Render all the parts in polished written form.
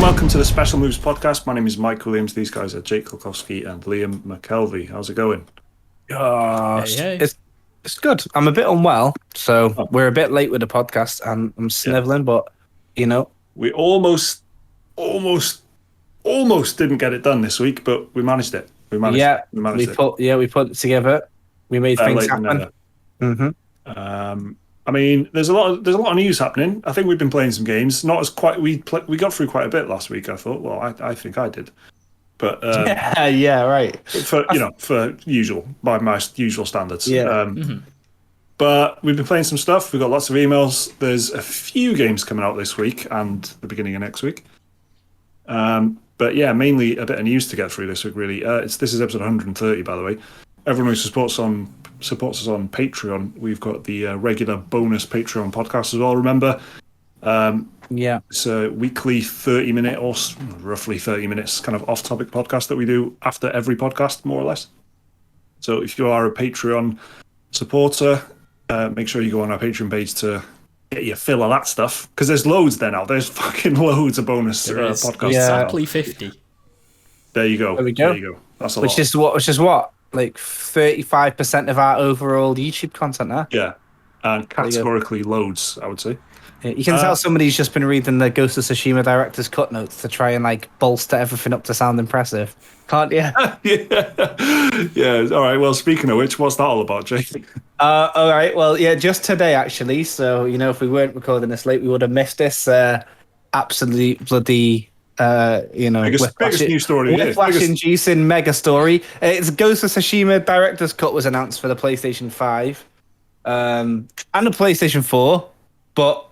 Welcome to the Special Moves podcast. My name is Mike Williams. These guys are Jake Kulkowski and Liam McKelvey. How's it going? It's good. I'm a bit unwell, so we're a bit late with the podcast, and I'm sniveling, but we almost didn't get it done this week, but we managed it. We put it together. We made things happen. I mean, there's a lot of news happening. I think we've been playing some games. Not as quite. We got through quite a bit last week. I thought. Well, I think I did. But right. For by my usual standards. Yeah. But we've been playing some stuff. We've got lots of emails. There's a few games coming out this week and the beginning of next week. But yeah, mainly a bit of news to get through this week. Really, this is episode 130, by the way. Everyone who supports us on Patreon, we've got the regular bonus Patreon podcast as well. Remember, it's a weekly 30-minute or roughly 30 minutes kind of off-topic podcast that we do after every podcast, more or less. So if you are a Patreon supporter, make sure you go on our Patreon page to get your fill of that stuff, because there's loads there now. There's fucking loads of bonus podcasts. Exactly 50. There you go. There we go. There you go. That's a lot. Which is what? Like 35% of our overall YouTube content now? Yeah. And categorically loads, I would say. Yeah, you can tell somebody's just been reading the Ghost of Tsushima director's cut notes to try and bolster everything up to sound impressive. Can't you? Yeah. All right. Well, speaking of which, what's that all about, Jake? All right. Well, yeah, just today, actually. So, if we weren't recording this late, we would have missed this absolutely bloody... biggest news story. Whiplash-inducing mega story. It's Ghost of Tsushima director's cut was announced for the PlayStation 5 and the PlayStation 4, but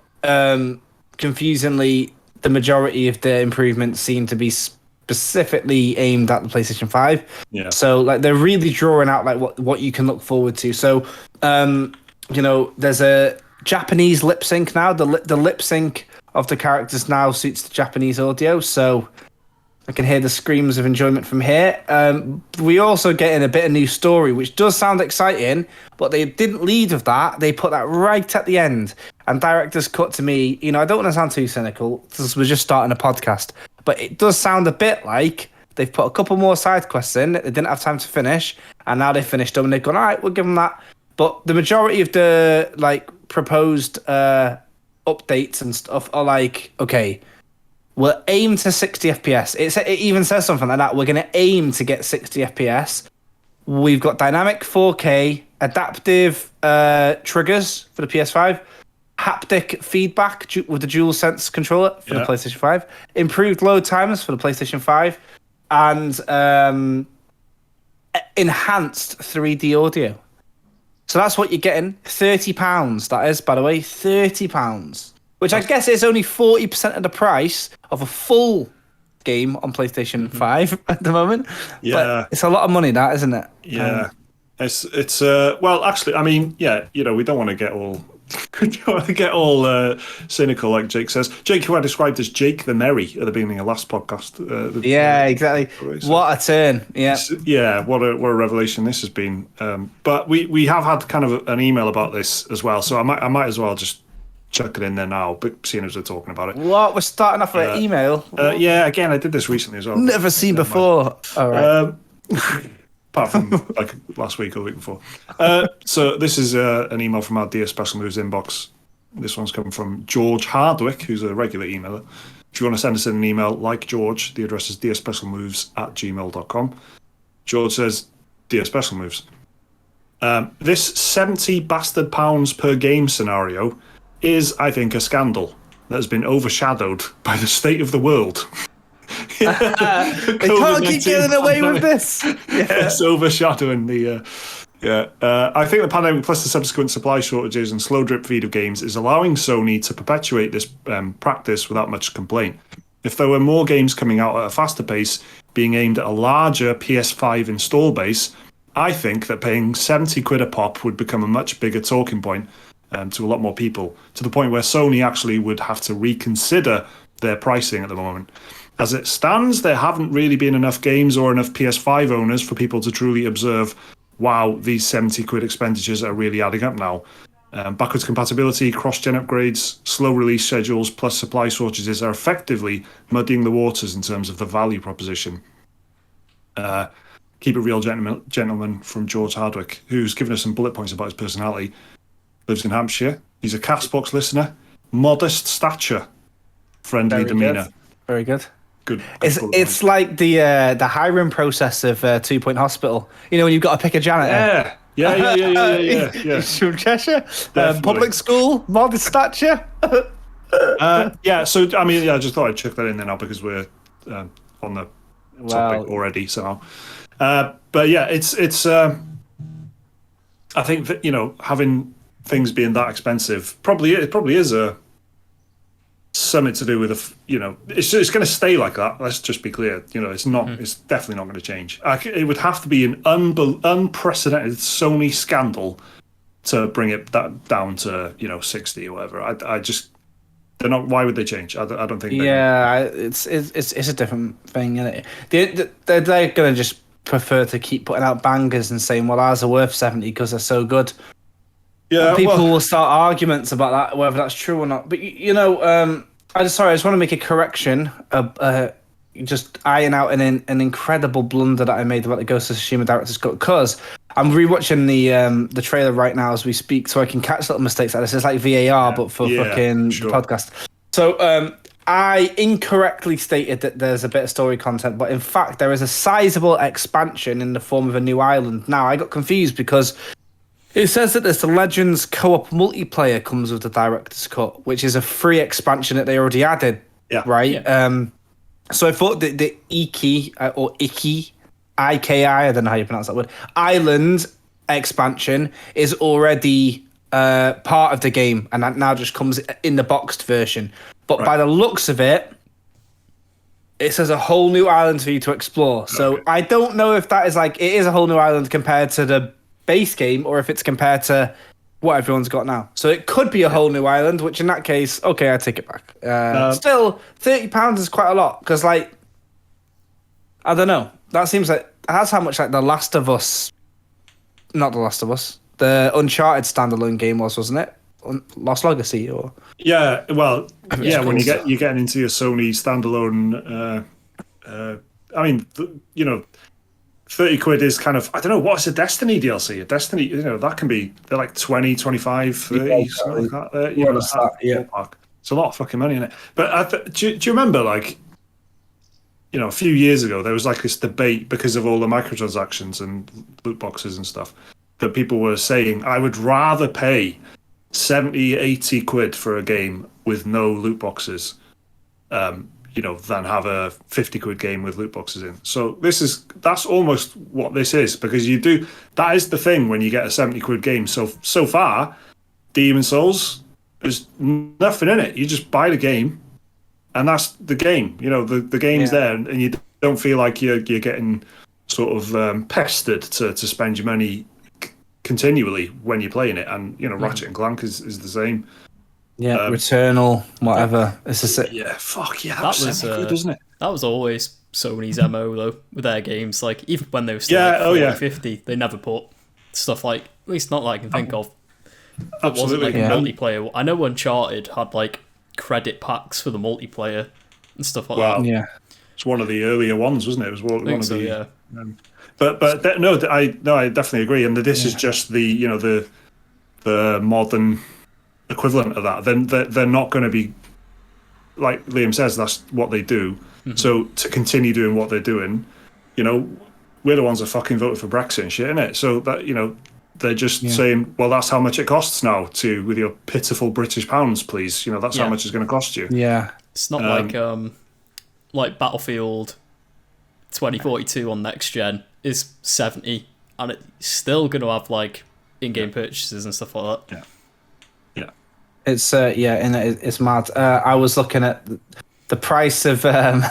confusingly, the majority of the improvements seem to be specifically aimed at the PlayStation 5. Yeah. So they're really drawing out what you can look forward to. So there's a Japanese lip sync now. The lip sync of the characters now suits the Japanese audio, so I can hear the screams of enjoyment from here. We also getting a bit of new story, which does sound exciting, but they didn't lead with that. They put that right at the end. And director's cut to me, I don't want to sound too cynical, because we're just starting a podcast, but it does sound a bit like they've put a couple more side quests in that they didn't have time to finish, and now they've finished them, and they've gone, all right, we'll give them that. But the majority of the proposed updates and stuff are okay, we'll aim to 60 FPS. It even says something like that. We're going to aim to get 60 FPS. We've got dynamic 4K, adaptive triggers for the PS5, haptic feedback with the DualSense controller for the PlayStation 5, improved load timers for the PlayStation 5, and enhanced 3D audio. So that's what you're getting. £30, that is, by the way. £30. Which I guess is only 40% of the price of a full game on PlayStation 5 at the moment. Yeah. But it's a lot of money, that, isn't it? Yeah. It's well, actually, I mean, we don't want to get all... cynical, like Jake says. Jake, who I described as Jake the Merry at the beginning of last podcast. Exactly. So, what a turn. Yeah. What a revelation this has been. But we have had kind of an email about this as well, so I might as well just chuck it in there now, but seeing as we're talking about it. What? We're starting off with an email? Again, I did this recently as well. Never seen before. All right. Apart from last week or the week before. So this is an email from our Dear Special Moves inbox. This one's coming from George Hardwick, who's a regular emailer. If you want to send us an email like George, the address is dearspecialmoves@gmail.com. George says, Dear Special Moves, this 70 bastard pounds per game scenario is, I think, a scandal that has been overshadowed by the state of the world. They can't keep getting away with this. It's overshadowing the I think the pandemic plus the subsequent supply shortages and slow drip feed of games is allowing Sony to perpetuate this practice without much complaint. If there were more games coming out at a faster pace, being aimed at a larger PS5 install base, I think that paying 70 quid a pop would become a much bigger talking point to a lot more people, to the point where Sony actually would have to reconsider their pricing at the moment. As it stands, there haven't really been enough games or enough PS5 owners for people to truly observe, wow, these 70 quid expenditures are really adding up now. Backwards compatibility, cross-gen upgrades, slow release schedules, plus supply shortages are effectively muddying the waters in terms of the value proposition. Keep it real, gentleman from George Hardwick, who's given us some bullet points about his personality. Lives in Hampshire. He's a Castbox listener. Modest stature. Friendly demeanour. Very good. Good. It's like the hiring process of 2 Point Hospital. You know, when you've got to pick a janitor. Yeah. From Cheshire. Public school, modest stature. Yeah, so, I mean, I just thought I'd check that in there now because we're on the topic already. So, but yeah, it's. I think that, you know, having things being that expensive probably is something to do with you know, it's going to stay like that. Let's just be clear. You know, it's not. It's definitely not going to change. It would have to be an unprecedented Sony scandal to bring it down to, you know, 60 or whatever. I just, they're not. Why would they change? I don't think. It's a different thing, isn't it? They're going to just prefer to keep putting out bangers and saying, well, ours are worth 70 because they're so good. Yeah, and people will start arguments about that, whether that's true or not. But you know, I just want to make a correction. Just iron out an incredible blunder that I made about the Ghost of Tsushima director's cut, because I'm rewatching the trailer right now as we speak, so I can catch little mistakes like this. It's like VAR, but for fucking the podcast. So I incorrectly stated that there's a bit of story content, but in fact there is a sizable expansion in the form of a new island. Now I got confused because it says that there's the Legends co-op multiplayer comes with the director's cut, which is a free expansion that they already added. Yeah. Right. Yeah. So I thought that the Iki or Iki, I don't know how you pronounce that word, Island expansion is already part of the game, and that now just comes in the boxed version. But by the looks of it, it says a whole new island for you to explore. So I don't know if that is like, it is a whole new island compared to the base game, or if it's compared to what everyone's got now. So it could be a whole new island, which in that case, okay, I take it back. Still, £30 is quite a lot, because, like, I don't know. That seems like, that's how much, like, the Uncharted standalone game was, wasn't it? Lost Legacy, or... Yeah, well, yeah, when you're getting into your Sony standalone, I mean, you know, 30 quid is kind of, I don't know, what's a Destiny DLC? A Destiny, you know, that can be, they're like 20, 25, 30, something like that. You know, it's a lot of fucking money in it. But do you remember, like, you know, a few years ago, there was like this debate because of all the microtransactions and loot boxes and stuff, that people were saying, I would rather pay 70, 80 quid for a game with no loot boxes, you know, than have a 50 quid game with loot boxes in. So that's almost what this is, because that is the thing when you get a 70 quid game. So far, Demon's Souls, there's nothing in it. You just buy the game, and that's the game. You know, the game's there, and you don't feel like you're getting sort of pestered to spend your money continually when you're playing it. And, you know, Ratchet and Clank is the same. Yeah, Returnal, whatever. It's just fuck yeah, that was good, wasn't it? That was always Sony's MO though with their games. Like, even when they were still 50, they never put stuff like, at least not that I can think of. It wasn't like a multiplayer. I know Uncharted had like credit packs for the multiplayer and stuff like that. Yeah, it's one of the earlier ones, wasn't it? It was one of the. Yeah. I definitely agree, and this is just the modern equivalent of that. Then they're not going to be, like Liam says, that's what they do. Mm-hmm. So to continue doing what they're doing, you know, we're the ones that fucking voted for Brexit and shit, innit? So that, you know, they're just saying, well, that's how much it costs now with your pitiful British pounds, please. You know, that's how much it's going to cost you. Yeah, it's not like Battlefield 2042 on next gen is 70, and it's still going to have like in-game purchases and stuff like that. It's and it's mad. I was looking at the price of. I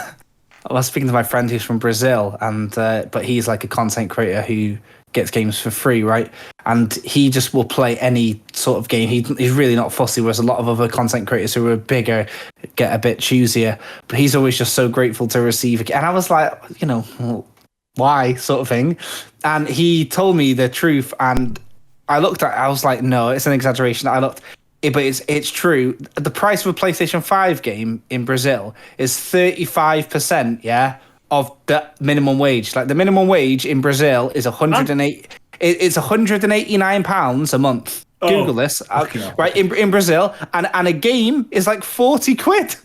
was speaking to my friend who's from Brazil, and but he's like a content creator who gets games for free, right? And he just will play any sort of game. He's really not fussy, whereas a lot of other content creators who are bigger get a bit choosier. But he's always just so grateful to receive it. And I was like, you know, why, sort of thing. And he told me the truth, and I looked at. I was like, no, it's an exaggeration. I looked, but it's true. The price of a PlayStation 5 game in Brazil is 35%. Yeah, of the minimum wage. Like the minimum wage in Brazil is 108. It's £189 a month. Google this, right? In Brazil, and a game is like 40 quid.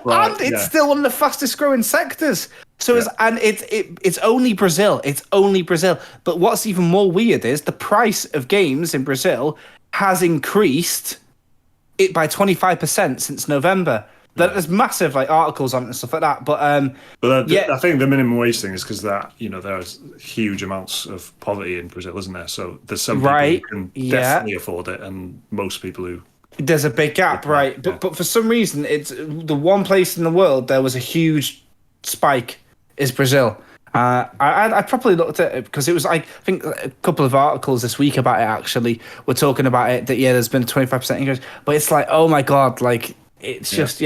Right, and it's still one of the fastest growing sectors. So it's only Brazil. It's only Brazil. But what's even more weird is the price of games in Brazil has increased it by 25% since November. There's massive like articles on it and stuff like that. But I think the minimum wage thing is because that there's huge amounts of poverty in Brazil, isn't there? So there's some people who can definitely afford it, and most people who. There's a big gap, right? But for some reason, it's the one place in the world there was a huge spike is Brazil. I probably looked at it because it was I think a couple of articles this week about it actually were talking about it that there's been a 25% increase. But it's like, oh my god, like it's just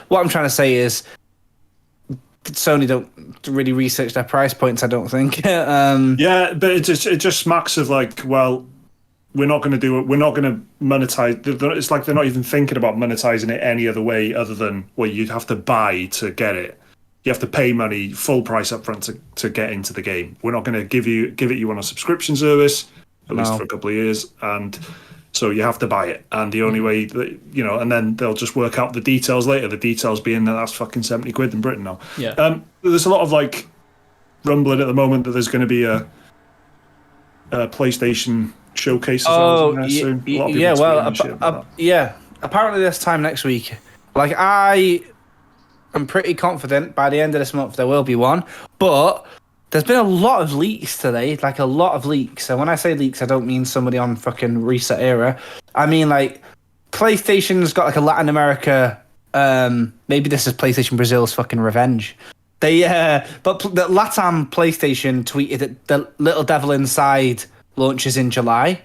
what I'm trying to say is Sony don't really research their price points. I don't think. But it just smacks of like, well, we're not going to do it. We're not going to monetize. It's like they're not even thinking about monetizing it any other way other than, well, you'd have to buy to get it. You have to pay money, full price up front to get into the game. We're not going to give it you on a subscription service, at least for a couple of years. And so you have to buy it. And the only way that, and then they'll just work out the details later. The details being that's fucking 70 quid in Britain now. Yeah. There's a lot of like rumbling at the moment that there's going to be a PlayStation showcase soon. A lot of people apparently this time next week, like I'm pretty confident by the end of this month there will be one, but there's been a lot of leaks today, like a lot of leaks. And when I say leaks, I don't mean somebody on fucking Reset Era. I mean like PlayStation's got like a Latin America, maybe this is PlayStation Brazil's fucking revenge. But the LATAM PlayStation tweeted that the Little Devil Inside launches in July.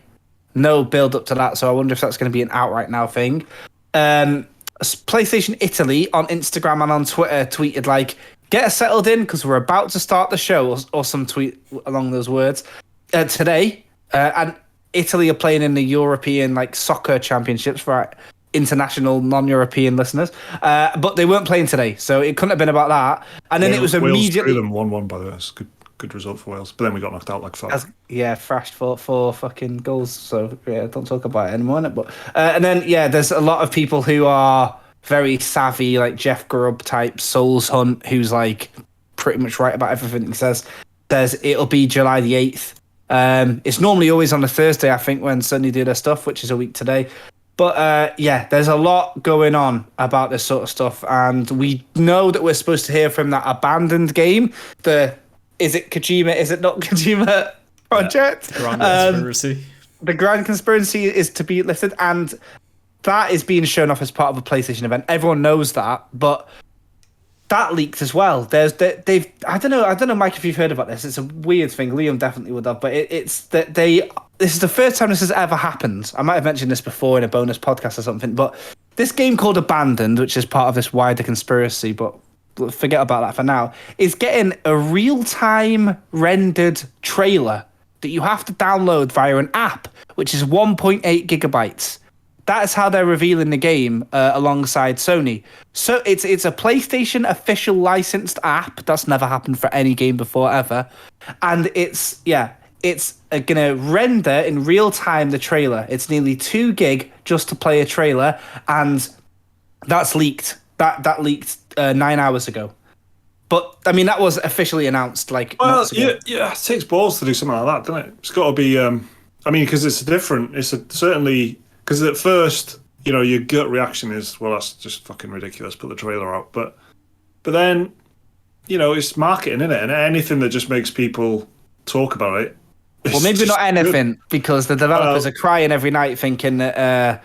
No build up to that, so I wonder if that's going to be an outright now thing. PlayStation Italy on Instagram and on Twitter tweeted like, "Get us settled in because we're about to start the show," or some tweet along those words today. And Italy are playing in the European like soccer championships for international non-European listeners, but they weren't playing today, so it couldn't have been about that. And then it was immediately them 1-1 by the way. That's good result for Wales, but then we got knocked out like fuck. Thrashed for fucking goals. So don't talk about it anymore. But and then there's a lot of people who are very savvy, like Jeff Grubb type Souls Hunt, who's like pretty much right about everything he says. Says it'll be July the 8th. It's normally always on a Thursday, I think, when Sony do their stuff, which is a week today. But there's a lot going on about this sort of stuff, and we know that we're supposed to hear from that abandoned game. Is it Kojima? Is it not Kojima project? Grand conspiracy. The Grand Conspiracy is to be lifted, and that is being shown off as part of a PlayStation event. Everyone knows that, but that leaked as well. They've I don't know, Mike, if you've heard about this. It's a weird thing. Liam definitely would have, but it's that this is the first time this has ever happened. I might have mentioned this before in a bonus podcast or something, but this game called Abandoned, which is part of this wider conspiracy, but forget about that for now, is getting a real-time rendered trailer that you have to download via an app, which is 1.8 gigabytes. That is how they're revealing the game alongside Sony. So it's a PlayStation official licensed app. That's never happened for any game before ever. And it's gonna render in real time the trailer. It's nearly 2 gig just to play a trailer, and that's leaked. That leaked 9 hours ago. But I mean, that was officially announced months ago. It takes balls to do something like that, doesn't it? It's got to be. Because it's different. Certainly. Because at first, your gut reaction is, well, that's just fucking ridiculous. Put the trailer out, but then, it's marketing, isn't it? And anything that just makes people talk about it. Well, maybe not anything, because the developers are crying every night, thinking that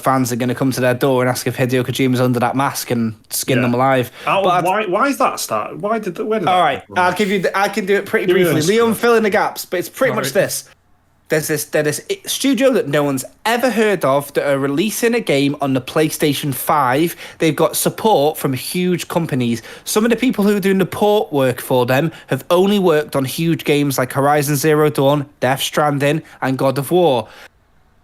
fans are going to come to their door and ask if Hideo Kojima's under that mask and skin them alive. Why is that start? Where did that? All right, I can do it pretty briefly. Liam, fill in the gaps, but it's pretty much this. there's this studio that no one's ever heard of that are releasing a game on the PlayStation 5. They've got support from huge companies. Some of the people who are doing the port work for them have only worked on huge games like Horizon Zero Dawn, Death Stranding, and God of War.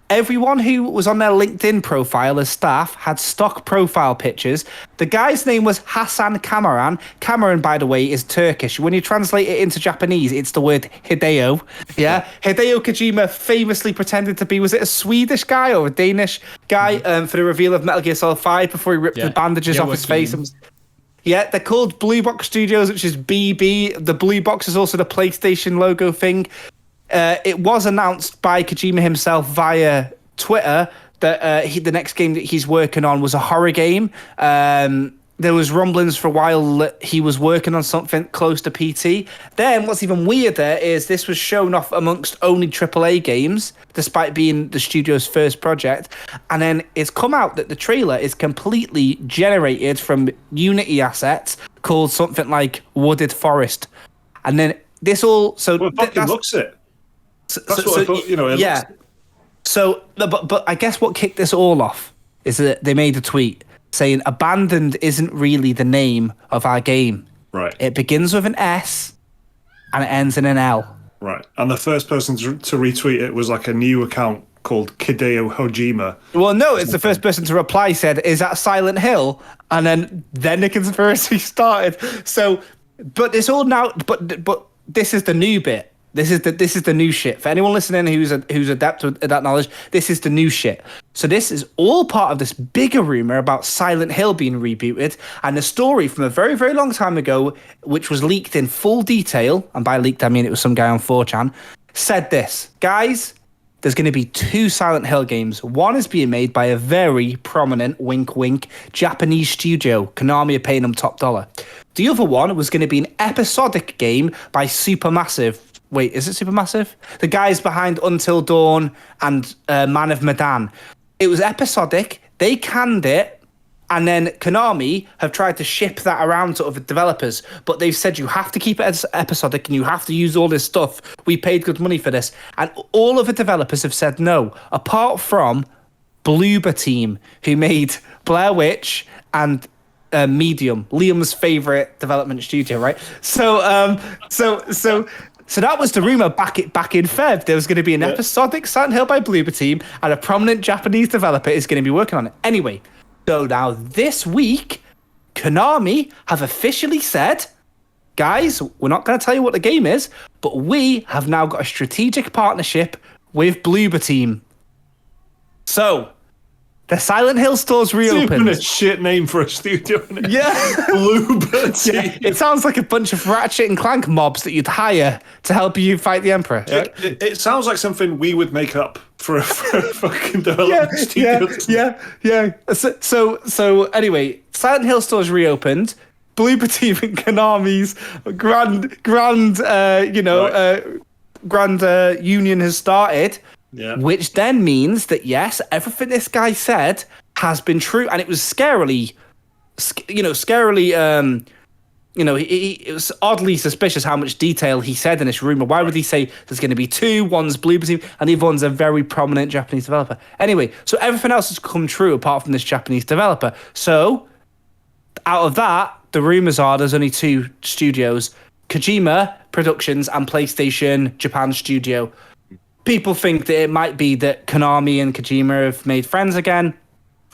Everyone who was on their LinkedIn profile as staff had stock profile pictures. The guy's name was Hasan Kamaran. Kamaran, by the way, is Turkish. When you translate it into Japanese, it's the word Hideo. Yeah. Hideo Kojima famously pretended to be, was it a Swedish guy or a Danish guy for the reveal of Metal Gear Solid 5 before he ripped the bandages off his face? Yeah, they're called Blue Box Studios, which is BB. The blue box is also the PlayStation logo thing. It was announced by Kojima himself via Twitter that the next game that he's working on was a horror game. There was rumblings for a while that he was working on something close to PT. Then what's even weirder is this was shown off amongst only AAA games, despite being the studio's first project. And then it's come out that the trailer is completely generated from Unity assets called something like Wooded Forest. And then this all... it fucking looks it. That's what I thought, yeah. So, but I guess what kicked this all off is that they made a tweet saying Abandoned isn't really the name of our game. Right. It begins with an S and it ends in an L. Right. And the first person to retweet it was like a new account called Hideo Kojima. Well, no, it's the first person to reply said, "Is that Silent Hill?" And then the conspiracy started. So, but it's all now. But this is the new bit. This is the new shit. For anyone listening who's adept with that knowledge, this is the new shit. So this is all part of this bigger rumor about Silent Hill being rebooted, and a story from a very, very long time ago, which was leaked in full detail, and by leaked I mean it was some guy on 4chan, said this: guys, there's going to be 2 Silent Hill games. One is being made by a very prominent, wink wink, Japanese studio. Konami are paying them top dollar. The other one was going to be an episodic game by Supermassive. Wait, is it Supermassive? The guys behind Until Dawn and Man of Medan. It was episodic. They canned it. And then Konami have tried to ship that around to other developers. But they've said you have to keep it as episodic and you have to use all this stuff. We paid good money for this. And all of the developers have said no. Apart from Bloober Team, who made Blair Witch and... Medium, Liam's favorite development studio, right? So that was the rumor back in Feb. There was going to be an episodic Silent Hill by Bloober Team, and a prominent Japanese developer is going to be working on it. Anyway, so now this week, Konami have officially said, guys, we're not going to tell you what the game is, but we have now got a strategic partnership with Bloober Team. So... the Silent Hill store's reopened. It's even a shit name for a studio, isn't it? Yeah. Bloober Team. Yeah. It sounds like a bunch of Ratchet and Clank mobs that you'd hire to help you fight the Emperor. It sounds like something we would make up for a fucking development studio. Yeah. So anyway, Silent Hill store's reopened. Bloober Team and Konami's grand union has started. Yeah. Which then means that, yes, everything this guy said has been true. And it was it was oddly suspicious how much detail he said in this rumor. Why would he say there's going to be 2, one's Bloober Team, and the other one's a very prominent Japanese developer? Anyway, so everything else has come true apart from this Japanese developer. So, out of that, the rumors are there's only 2 studios, Kojima Productions and PlayStation Japan Studio. People think that it might be that Konami and Kojima have made friends again,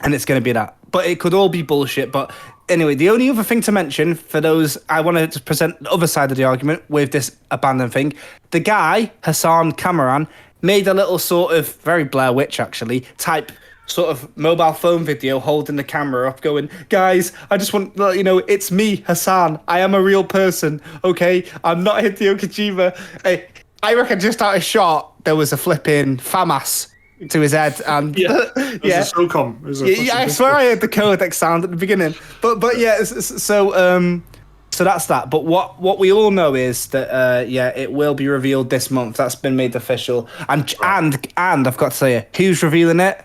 and it's going to be that. But it could all be bullshit. But anyway, the only other thing to mention for those, I want to present the other side of the argument with this abandoned thing. The guy, Hasan Kamaran, made a little sort of, very Blair Witch actually, type sort of mobile phone video holding the camera up going, guys, I just want to let you know, it's me, Hasan. I am a real person, okay? I'm not Hideo Kojima. I reckon just out of shot, there was a flipping FAMAS to his head, and yeah, a SOCOM. I swear I heard the codec sound at the beginning, but yeah, so that's that. But what we all know is that it will be revealed this month. That's been made official, and I've got to say, who's revealing it?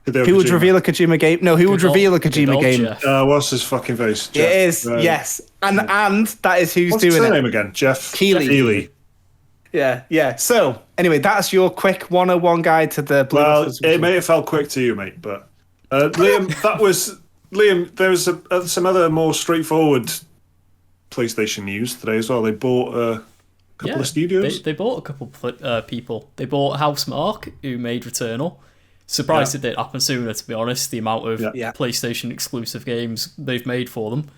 Who would reveal a Kojima game? No, who would reveal a Kojima game? What's his fucking face? Jeff. It is, yes, and that is who's doing it. What's his name again? Jeff Keighley. Keighley. Yeah. So, Anyway, that's your quick 101 guide to the Blue. Well, it may have felt quick to you, mate, but Liam, there's some other more straightforward PlayStation news today as well. They bought a couple of studios. They bought a couple people. They bought Housemarque, who made Returnal. Surprised it didn't happen sooner, to be honest, the amount of PlayStation exclusive games they've made for them.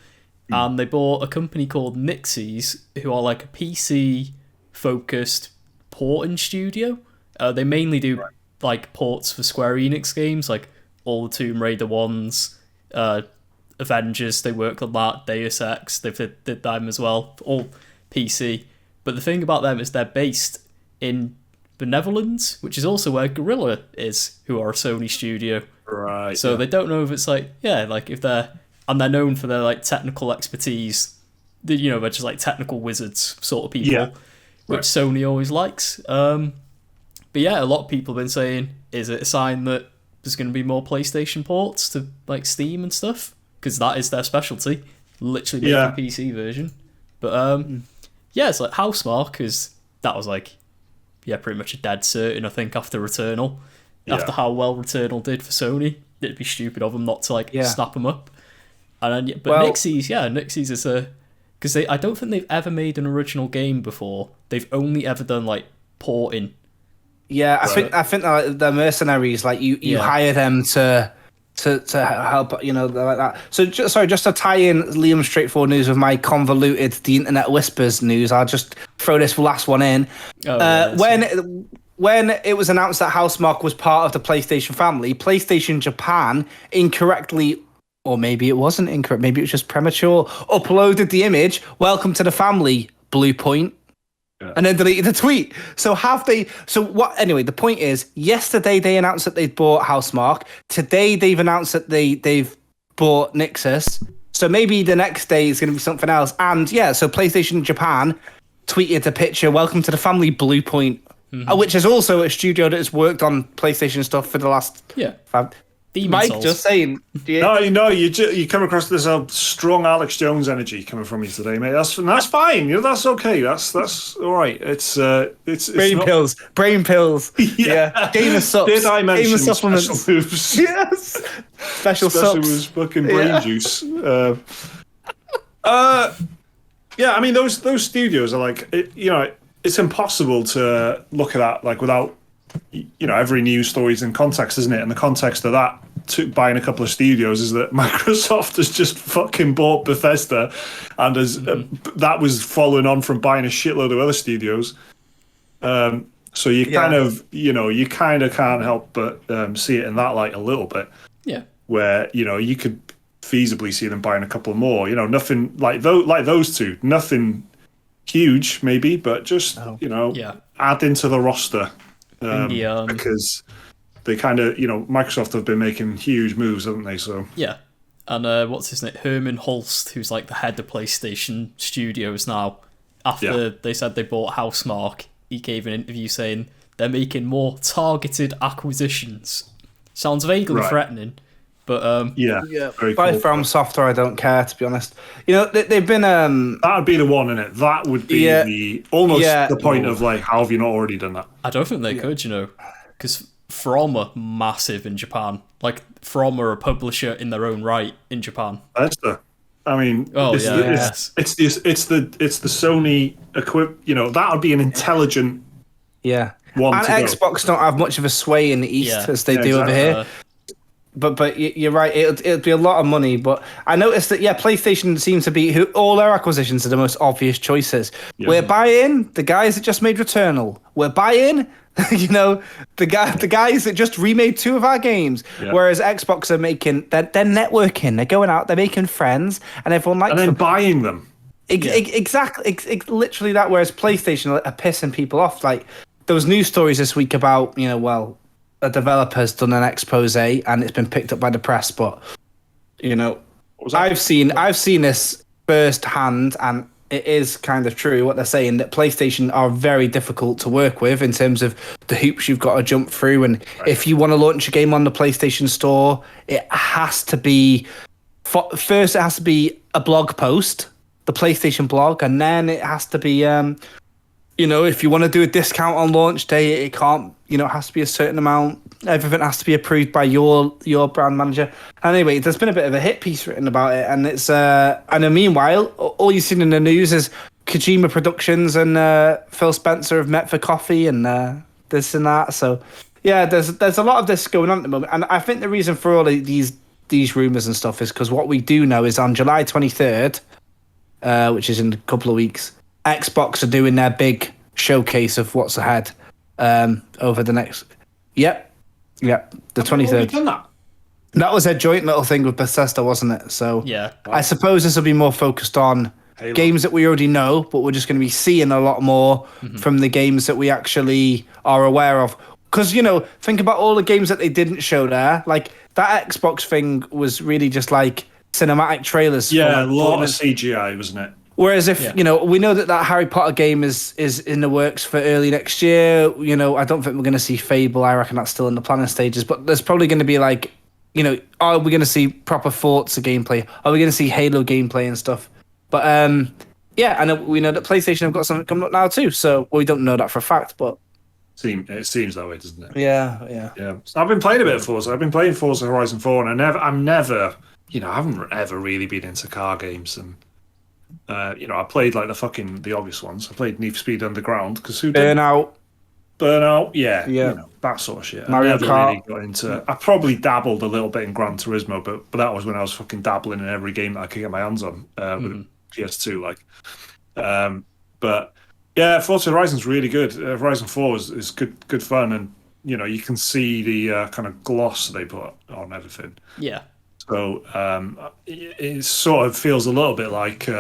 And they bought a company called Nixies, who are like a PC-focused porting studio. They mainly do like ports for Square Enix games, like all the Tomb Raider ones, Avengers, they work on that, Deus Ex, they did them as well, all PC. But the thing about them is they're based in the Netherlands, which is also where Guerrilla is, who are a Sony studio. Right. So they don't know if it's like, if they're known for their like technical expertise. They're just like technical wizards sort of people, which Sony always likes. But yeah, a lot of people have been saying, is it a sign that there's going to be more PlayStation ports to like Steam and stuff? Because that is their specialty, literally making a PC version. But it's like Housemarque, because that was like, pretty much a dead certain, I think, after Returnal. After how well Returnal did for Sony, it'd be stupid of them not to snap them up. And then, Nixies is because I don't think they've ever made an original game before. They've only ever done like porting. Yeah, I think they're mercenaries. Like you hire them to help, like that. So just to tie in Liam's straightforward news with my convoluted the internet whispers news, I'll just throw this last one in. When it was announced that Housemarque was part of the PlayStation family, PlayStation Japan incorrectly, or maybe it wasn't incorrect, maybe it was just premature, uploaded the image, "Welcome to the family, Blue Point," and then deleted the tweet. So anyway, the point is, yesterday they announced that they'd bought Housemarque. Today they've announced that they've bought Nixus. So maybe the next day is going to be something else. And so PlayStation Japan tweeted a picture, "Welcome to the family, Blue Point," which is also a studio that has worked on PlayStation stuff for the last Mike, Souls. Just saying. No, you come across this strong Alex Jones energy coming from you today, mate. That's fine. That's okay. That's all right. It's brain pills. Brain pills. Yeah. Game of subs. Did I mention Game of supplements? Special moves? Yes. Special subs. Moves, fucking brain juice. I mean those studios are like it's impossible to look at that like without every news story's in context, isn't it? And the context of that buying a couple of studios is that Microsoft has just fucking bought Bethesda, and that was following on from buying a shitload of other studios. So you kind of can't help but see it in that light a little bit. Yeah. Where you could feasibly see them buying a couple more. Nothing like those two. Nothing huge, maybe, but just add into the roster. Because they kind of, Microsoft have been making huge moves, haven't they? So and what's his name? Herman Hulst, who's like the head of PlayStation Studios now. After they said they bought Housemarque, he gave an interview saying they're making more targeted acquisitions. Sounds vaguely threatening, but by From Software, I don't care, to be honest. They've been that would be the one, innit? That would be the point of like, how have you not already done that? I don't think they could, because From are massive in Japan. Like From are a publisher in their own right in Japan. It's the Sony equip. That would be an intelligent one. And Xbox don't have much of a sway in the East as they do over here. But you're right. It'd be a lot of money. But I noticed that PlayStation seems to be all their acquisitions are the most obvious choices. Yeah. We're buying the guys that just made Returnal. We're buying, the guys that just remade 2 of our games. Yeah. Whereas Xbox are making they're networking. They're going out. They're making friends, and everyone likes. And then buying them. Exactly. Literally that. Whereas PlayStation are pissing people off. Like there was news stories this week about a developer's done an expose and it's been picked up by the press, but I've seen this firsthand, and it is kind of true what they're saying, that PlayStation are very difficult to work with in terms of the hoops you've got to jump through, and if you want to launch a game on the PlayStation Store, it has to be a blog post, the PlayStation blog, and then it has to be if you want to do a discount on launch day, it can't, it has to be a certain amount. Everything has to be approved by your brand manager. Anyway, there's been a bit of a hit piece written about it, and it's meanwhile, all you've seen in the news is Kojima Productions and Phil Spencer have met for coffee and this and that. So yeah, there's a lot of this going on at the moment, and I think the reason for all of these rumors and stuff is because what we do know is on July 23rd, which is in a couple of weeks, Xbox are doing their big showcase of what's ahead over the next. Yep, the 23rd. Done that? That was a joint little thing with Bethesda, wasn't it? So yeah, I suppose this will be more focused on Halo. Games that we already know, but we're just going to be seeing a lot more from the games that we actually are aware of. Because, think about all the games that they didn't show there. Like, that Xbox thing was really just like cinematic trailers. Yeah, a lot of CGI, wasn't it? Whereas if, we know that Harry Potter game is in the works for early next year, I don't think we're going to see Fable. I reckon that's still in the planning stages. But there's probably going to be like, are we going to see proper Forza gameplay? Are we going to see Halo gameplay and stuff? But, and we know that PlayStation have got something coming up now too. So we don't know that for a fact, but... It seems that way, doesn't it? Yeah. I've been playing a bit of Forza. I've been playing Forza Horizon 4, and I haven't ever really been into car games. And I played like the obvious ones. I played Need for Speed Underground because Burnout, yeah, that sort of shit. Mario Kart. Really got into. I probably dabbled a little bit in Gran Turismo, but that was when I was fucking dabbling in every game that I could get my hands on with PS2, but. Yeah, Forza Horizon's really good. Horizon 4 is good fun, and you can see the kind of gloss they put on everything. Yeah. So it sort of feels a little bit like, is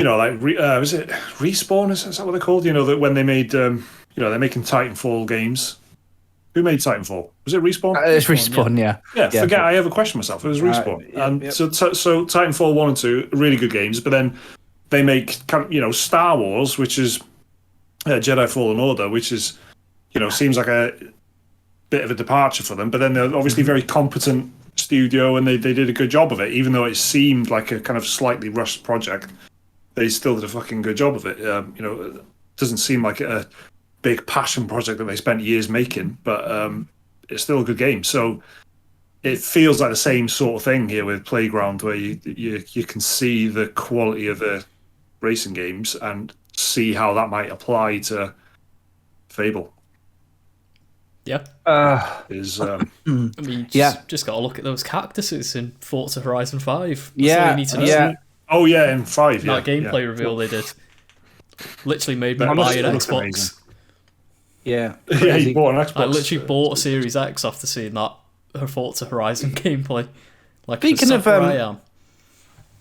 it Respawn? Is that what they're called? That when they made, they're making Titanfall games. Who made Titanfall? Was it Respawn? It's Respawn, yeah. Forget I ever questioned myself. It was Respawn. So Titanfall 1 and 2, really good games, but then they make, Star Wars, which is Jedi Fallen Order, which is, seems like a bit of a departure for them. But then they're obviously very competent studio, and they did a good job of it. Even though it seemed like a kind of slightly rushed project, they still did a fucking good job of it. It doesn't seem like a big passion project that they spent years making, but it's still a good game. So it feels like the same sort of thing here with Playground, where you can see the quality of the racing games and see how that might apply to Fable. Yeah. Just got to look at those cactuses in Forza Horizon 5. That's all you need to know. Yeah. Oh yeah, in 5. That gameplay reveal they did literally made me buy an Xbox. Amazing. Yeah. You bought an Xbox. I literally bought a Series X after seeing that Forza Horizon gameplay. Speaking of, I am.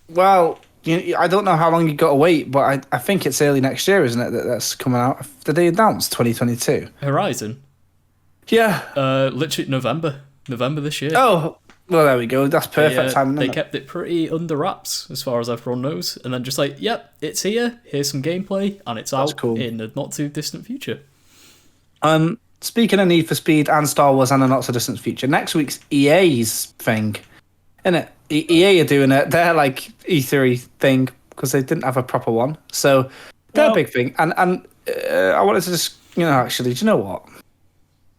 Well, I don't know how long you got to wait, but I think it's early next year, isn't it? That's coming out. Did they announce 2022? Horizon. Yeah. Literally November this year. Oh, well, there we go. That's perfect timing. They kept it pretty under wraps as far as everyone knows, and then just like, yep, it's here. Here's some gameplay, and it's out in the not too distant future. Speaking of Need for Speed and Star Wars and the not so distant future, next week's EA's thing, isn't it? EA are doing it. They're like E3 thing because they didn't have a proper one, so they're a big thing. And I wanted to just, actually, do you know what?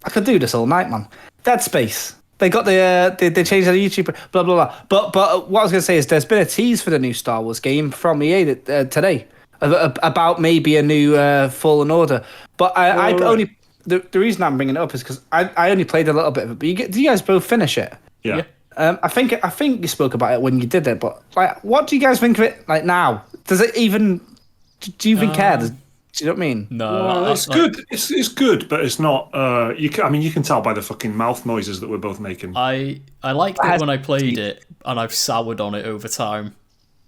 I could do this all night, man. Dead Space. They got they changed their YouTube, blah blah blah. But what I was gonna say is there's been a tease for the new Star Wars game from EA today about maybe a new Fallen Order. But I only. The reason I'm bringing it up is because I only played a little bit of it. But did you guys both finish it? Yeah. I think you spoke about it when you did it. But what do you guys think of it? Now, does it even? Do you even care? Do you know what I mean? No, well, it's good. It's good, but it's not. You can tell by the fucking mouth noises that we're both making. I liked it when I played it, and I've soured on it over time.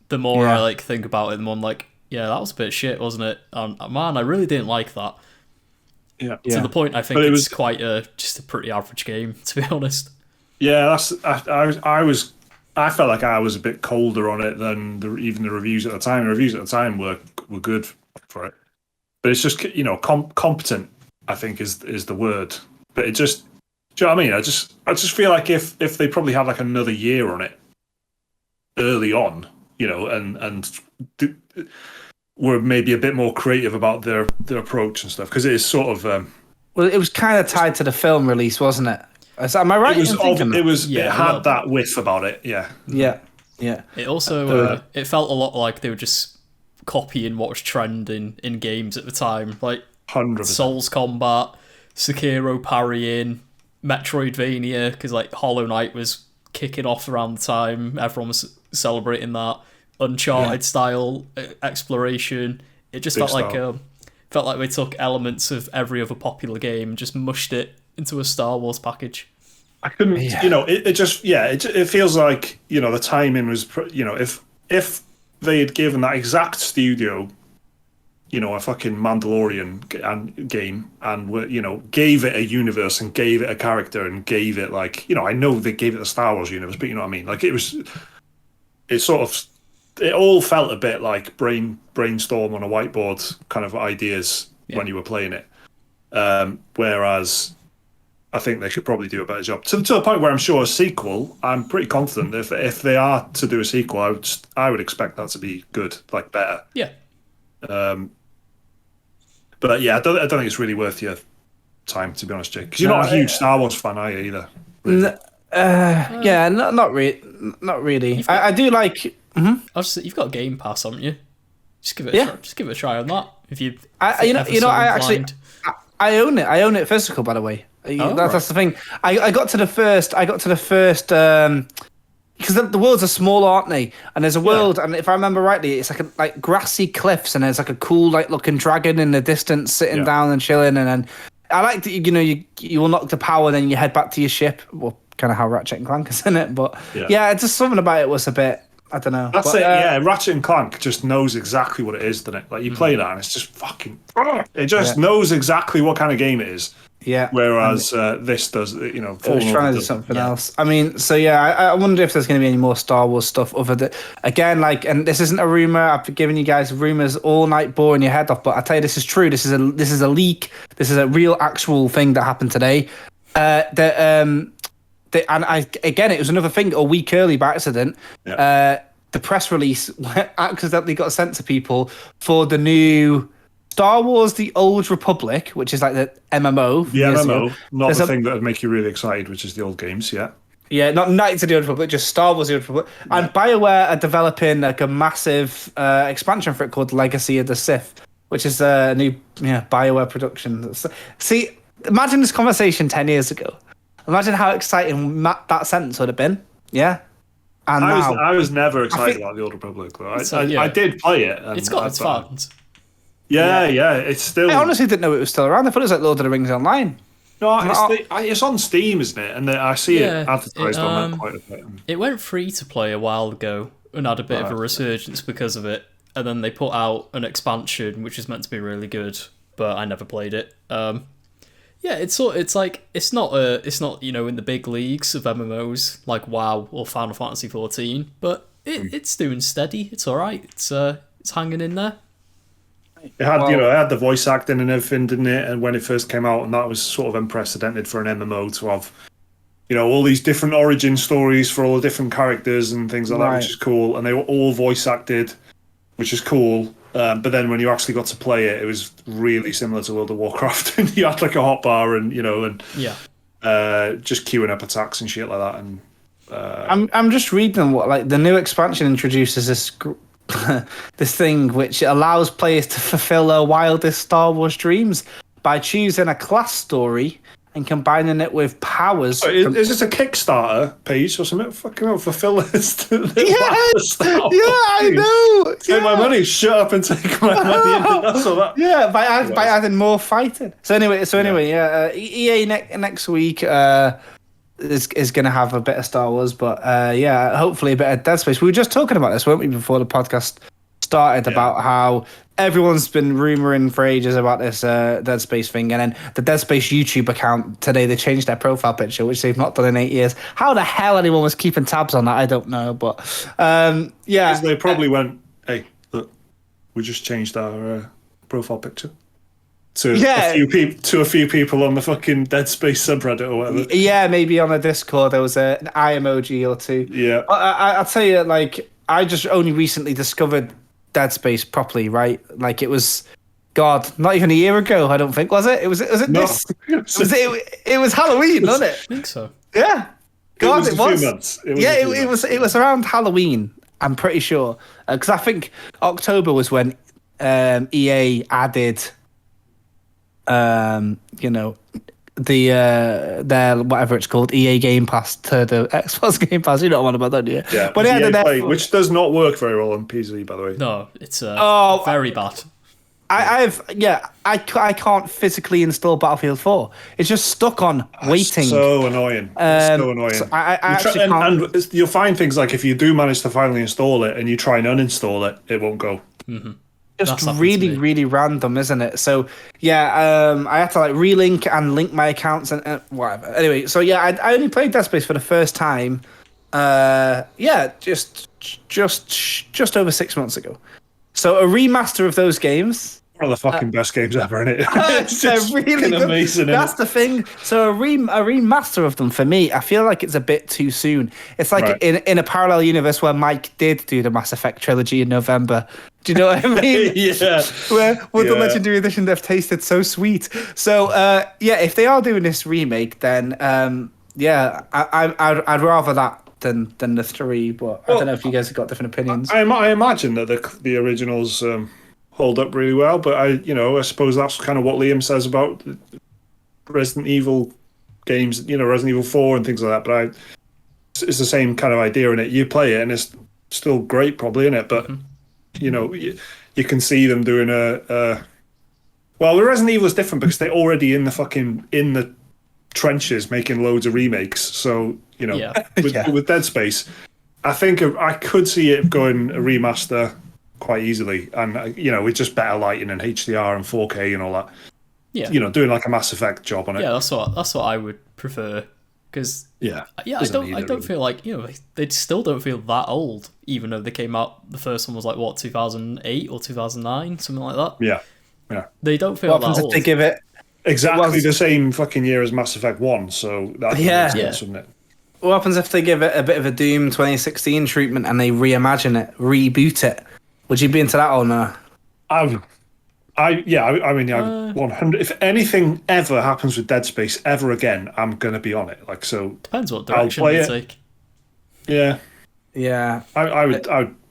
The more I think about it, the more I'm like, yeah, that was a bit shit, wasn't it? And man, I really didn't like that. Yeah. To the point, I think it's quite just a pretty average game, to be honest. Yeah, I felt like I was a bit colder on it than even the reviews at the time. The reviews at the time were good for it, but it's just competent. I think is the word. But it just, do you know what I mean? I just feel like if they probably had like another year on it early on, and were maybe a bit more creative about their approach and stuff, because it is sort of. Well, it was kind of tied to the film release, wasn't it? Am I right? It had that whiff about it. Yeah. Yeah. It also it felt a lot like they were just copying what was trending in games at the time, like 100%. Souls combat, Sekiro parrying, Metroidvania, because like Hollow Knight was kicking off around the time. Everyone was celebrating that Uncharted style exploration. It just felt like they took elements of every other popular game and just mushed it into a Star Wars package. I couldn't, it feels like, the timing was, if they had given that exact studio, a fucking Mandalorian game and, gave it a universe and gave it a character and gave it I know they gave it the Star Wars universe, but you know what I mean? Like it all felt a bit like brainstorm on a whiteboard kind of ideas when you were playing it. Whereas I think they should probably do a better job. To the point where I'm sure a sequel, I'm pretty confident if they are to do a sequel, I would expect that to be good, like better. Yeah. But yeah, I don't think it's really worth your time, to be honest, Jake. Because you're not a huge Star Wars fan, are you, either? Really? Yeah, not really. Not really. I do like. Mm-hmm. You've got Game Pass, haven't you? Just give it a try on that. If you, I own it. I own it physical, by the way. That's the thing. I got to the first. Because the worlds are small, aren't they? And there's a world, and if I remember rightly, it's like grassy cliffs, and there's like a cool looking dragon in the distance sitting down and chilling. And then I like that you unlock the power, then you head back to your ship. Well, kind of how Ratchet and Clank is in it, but it's just something about it was a bit. I don't know. That's it. Yeah, Ratchet and Clank just knows exactly what it is, doesn't it? Like you play that, and it's just fucking. It just knows exactly what kind of game it is. Yeah. Whereas this does, it was trying to do something else. I mean, so I wonder if there's going to be any more Star Wars stuff other than, again, and this isn't a rumor. I've been giving you guys rumors all night, boring your head off. But I tell you, this is true. This is a leak. This is a real, actual thing that happened today. Again, it was another thing a week early by accident. Yeah. The press release accidentally got sent to people for the new Star Wars: The Old Republic, which is like the MMO. The MMO, not the thing that would make you really excited, which is the old games, yeah. Yeah, not Knights of the Old Republic, just Star Wars: The Old Republic. Yeah. And BioWare are developing like a massive expansion for it called Legacy of the Sith, which is a new BioWare production. See, imagine this conversation 10 years ago. Imagine how exciting that sentence would have been. Yeah. And I was never excited about the Old Republic, though. I did play it. It's got its fans. Yeah, it's still. I honestly didn't know it was still around. I thought it was like Lord of the Rings Online. No, it's on Steam, isn't it? And I see it advertised on that quite a bit. It went free to play a while ago and had a bit of a resurgence because of it. And then they put out an expansion, which is meant to be really good, but I never played it. It's not in the big leagues of MMOs like WoW or Final Fantasy 14, but it's doing steady. It's all right. It's hanging in there. It had the voice acting and everything, didn't it? And when it first came out, and that was sort of unprecedented for an MMO to have, all these different origin stories for all the different characters and things like that, which is cool. And they were all voice acted, which is cool. But then when you actually got to play it, it was really similar to World of Warcraft. And you had like a hotbar and just queuing up attacks and shit like that. And I'm just reading what the new expansion introduces this this thing which allows players to fulfill their wildest Star Wars dreams by choosing a class story and combining it with powers. Is this a Kickstarter page or something? Fucking hell, fulfill this. I know. Take my money, shut up and take my money. That's all that. Yeah, by adding more fighting. So anyway, EA next week is going to have a bit of Star Wars, but hopefully a bit of Dead Space. We were just talking about this, weren't we, before the podcast started, about how everyone's been rumoring for ages about this Dead Space thing, and then the Dead Space YouTube account today, they changed their profile picture, which they've not done in 8 years. How the hell anyone was keeping tabs on that, I don't know, but because they probably went, hey, look, we just changed our profile picture to a few people on the fucking Dead Space subreddit or whatever. Yeah, maybe on a Discord there was an eye emoji or two. Yeah, I'll tell you, I just only recently discovered Dead Space properly, right? Like, it was, God, not even a year ago, I don't think, was it? It was No. it was Halloween, wasn't it? I think so. Yeah. God, it was. A few months. It was around Halloween, I'm pretty sure. Because I think October was when EA added, their whatever it's called, EA Game Pass to the Xbox Game Pass. You know what I'm about, don't you? Yeah, but EA Play, which does not work very well on PC, by the way. No, it's very bad. I can't physically install Battlefield 4. It's just stuck on waiting. So annoying. So annoying. So I actually can't. And you'll find things like if you do manage to finally install it and you try and uninstall it, it won't go. Mm-hmm. Just really, really random, isn't it? So yeah, I had to like relink and link my accounts and whatever. Anyway, so yeah, I only played Dead Space for the first time. Just over 6 months ago. So a remaster of those games. One of the fucking best games ever, isn't it? It's just really good. Amazing. That's the thing. So a remaster of them, for me, I feel like it's a bit too soon. It's like in a parallel universe where Mike did do the Mass Effect trilogy in November. Do you know what I mean? Yeah. Where with the Legendary Edition, they've tasted so sweet. So if they are doing this remake, then I'd rather that than the 3. But I don't know if you guys have got different opinions. I imagine that the originals hold up really well, but I suppose that's kind of what Liam says about Resident Evil games, Resident Evil 4 and things like that. But it's the same kind of idea in it. You play it and it's still great, probably, in it. But you can see them doing well, the Resident Evil is different because they're already in the trenches making loads of remakes. So with Dead Space, I think I could see it going a remaster quite easily, and with just better lighting and HDR and 4K and all that. Yeah, doing like a Mass Effect job on it. Yeah, that's what I would prefer, because I don't feel like they still don't feel that old, even though they came out. The first one was like 2008 or 2009, something like that. Yeah. They don't feel that old. If they give it exactly the same fucking year as Mass Effect 1, so that makes sense, wouldn't it? What happens if they give it a bit of a Doom 2016 treatment and they reimagine it, reboot it? Would you be into that or no? I mean, 100. If anything ever happens with Dead Space ever again, I'm gonna be on it. Like, so depends what direction you take. Yeah. I would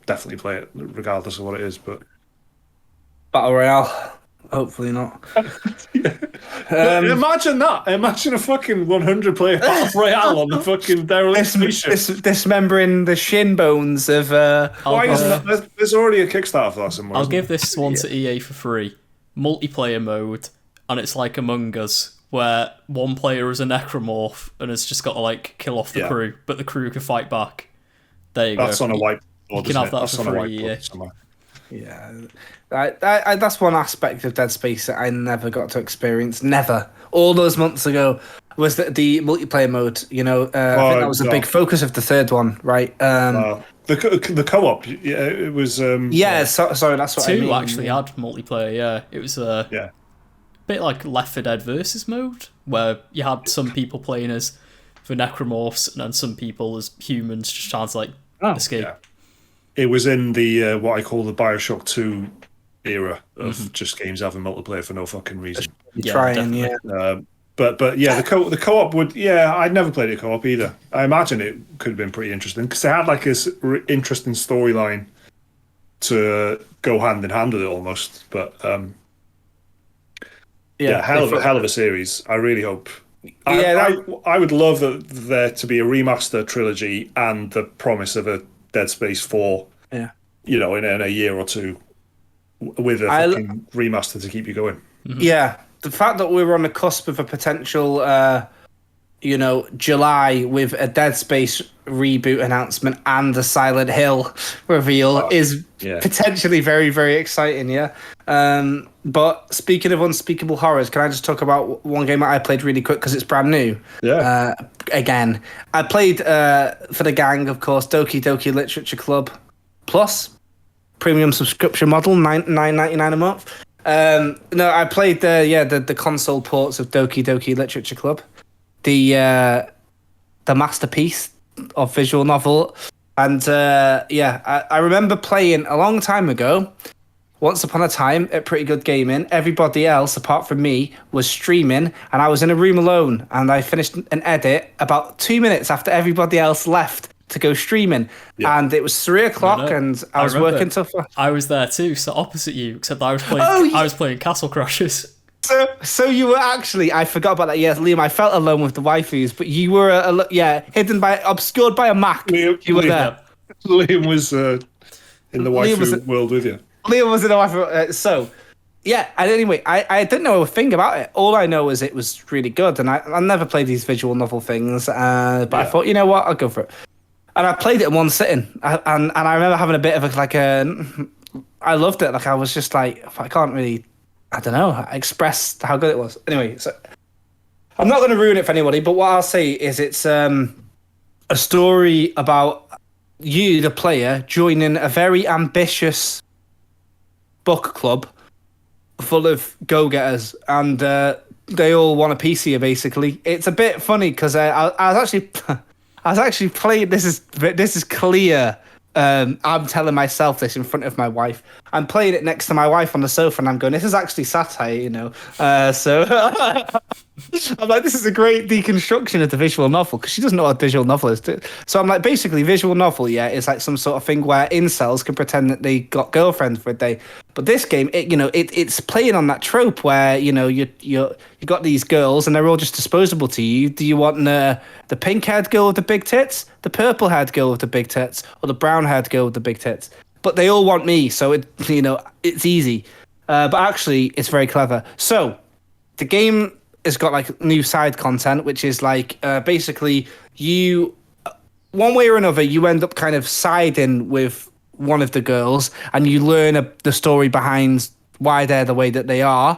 definitely play it regardless of what it is. But Battle Royale, hopefully not. Imagine that. Imagine a fucking 100-player Battle Royale on the fucking derelict spaceship. Dismembering the shin bones of. Why isn't that? There's already a Kickstarter for that somewhere. I'll give this one to EA for free. Multiplayer mode, and it's like Among Us, where one player is a necromorph and has just got to like kill off the crew, but the crew can fight back. There you go. That's on a whiteboard. You can have that for free. Yeah, that's one aspect of Dead Space that I never got to experience. Never. All those months ago was the multiplayer mode. I think that was a big focus of the third one, right? The co-op, it was. Sorry, that's what 2 I mean. 2 actually had multiplayer. Yeah, it was a bit like Left 4 Dead Versus mode, where you had some people playing as the necromorphs and then some people as humans, just trying to escape. Yeah. It was in the what I call the BioShock 2 era of just games having multiplayer for no fucking reason. But the co-op would. Yeah, I'd never played a co-op either. I imagine it could have been pretty interesting because they had like this interesting storyline to go hand in hand with it almost. But hell of a series. I really hope. I would love there to be a remaster trilogy and the promise of a Dead Space 4, in a year or two, with a fucking remaster to keep you going. Mm-hmm. Yeah, the fact that we were on the cusp of a potential, July with a Dead Space reboot announcement and a Silent Hill reveal is potentially very, very exciting, but speaking of unspeakable horrors, can I just talk about one game that I played really quick because it's brand new? Yeah. Again, I played for the gang, of course, Doki Doki Literature Club Plus premium subscription model, $9.99 a month. No, I played the console ports of Doki Doki Literature Club, the masterpiece of visual novel And I remember playing a long time ago. Once upon a time, at Pretty Good Gaming, everybody else, apart from me, was streaming, and I was in a room alone, and I finished an edit about 2 minutes after everybody else left to go streaming. Yeah. And it was 3 o'clock, and I was working till... I was there too, so opposite you, except I was playing, I was playing Castle Crashers. So you were actually... I forgot about that. Yes, Liam, I felt alone with the waifus, but you were, obscured by a Mac. You were there. Liam was in the waifu world with you. Liam was in a waifu. And anyway, I didn't know a thing about it. All I know is it was really good, and I never played these visual novel things, but I thought, you know what, I'll go for it. And I played it in one sitting, and I remember having a bit of I loved it. Like, I was just like, I can't really, I don't know, express how good it was. Anyway, so I'm not going to ruin it for anybody, but what I'll say is it's a story about you, the player, joining a very ambitious book club full of go-getters, and they all want a piece of you, basically. It's a bit funny because I was actually playing. This is clear. I'm telling myself this in front of my wife. I'm playing it next to my wife on the sofa, and I'm going, this is actually satire, you know. So I'm like, this is a great deconstruction of the visual novel, because she doesn't know what a visual novel is. So I'm like, basically, visual novel, is like some sort of thing where incels can pretend that they got girlfriends for a day. But this game, it's playing on that trope where, you got these girls and they're all just disposable to you. Do you want the pink-haired girl with the big tits, the purple-haired girl with the big tits, or the brown-haired girl with the big tits? But they all want me, so it's easy. But actually, it's very clever. So the game has got like new side content, which is like basically you, one way or another, you end up kind of siding with one of the girls, and you learn the story behind why they're the way that they are.